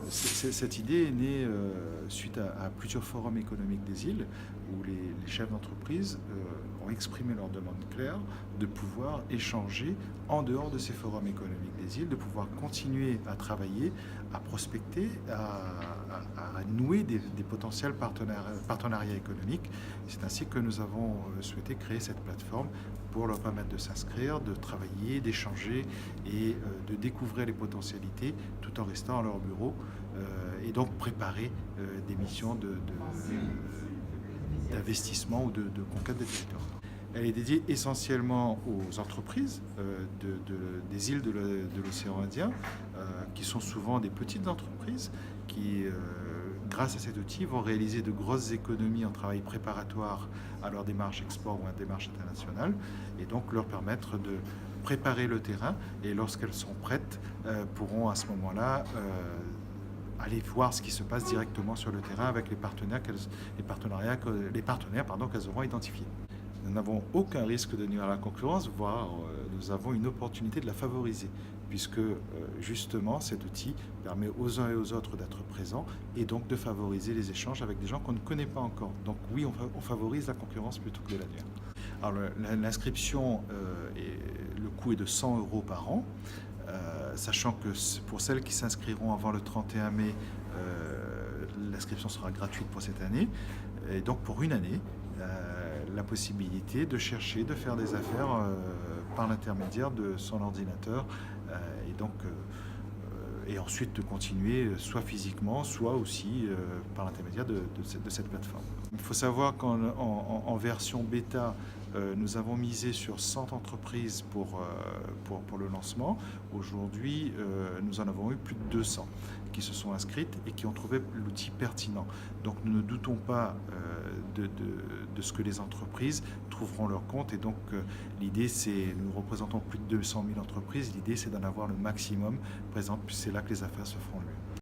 Cette idée est née suite à plusieurs forums économiques des îles où les chefs d'entreprise ont exprimé leur demande claire de pouvoir échanger en dehors de ces forums économiques des îles, de pouvoir continuer à travailler, à prospecter, à nouer des potentiels partenariats économiques. C'est ainsi que nous avons souhaité créer cette plateforme pour leur permettre de s'inscrire, de travailler, d'échanger et de découvrir les potentialités tout en restant à leur bureau et donc préparer des missions d'investissement ou de conquête des territoires. Elle est dédiée essentiellement aux entreprises des îles de l'océan Indien, qui sont souvent des petites entreprises qui, grâce à cet outil, vont réaliser de grosses économies en travail préparatoire à leur démarche export ou à démarche internationale, et donc leur permettre de préparer le terrain, et lorsqu'elles sont prêtes, pourront à ce moment-là aller voir ce qui se passe directement sur le terrain avec les partenaires qu'elles auront identifiés. Nous n'avons aucun risque de nuire à la concurrence, voire nous avons une opportunité de la favoriser, puisque justement cet outil permet aux uns et aux autres d'être présents et donc de favoriser les échanges avec des gens qu'on ne connaît pas encore. Donc oui, on favorise la concurrence plutôt que de la nuire. Alors l'inscription, le coût est de 100 € par an. Sachant que pour celles qui s'inscriront avant le 31 mai, l'inscription sera gratuite pour cette année. Et donc pour une année, la possibilité de chercher, de faire des affaires par l'intermédiaire de son ordinateur et ensuite de continuer soit physiquement, soit aussi par l'intermédiaire de cette plateforme. Il faut savoir qu'en version bêta, nous avons misé sur 100 entreprises pour le lancement. Aujourd'hui, nous en avons eu plus de 200 qui se sont inscrites et qui ont trouvé l'outil pertinent. Donc nous ne doutons pas de ce que les entreprises trouveront leur compte. Et donc l'idée, nous représentons plus de 200 000 entreprises. L'idée, c'est d'en avoir le maximum présent, puis c'est là que les affaires se feront le mieux.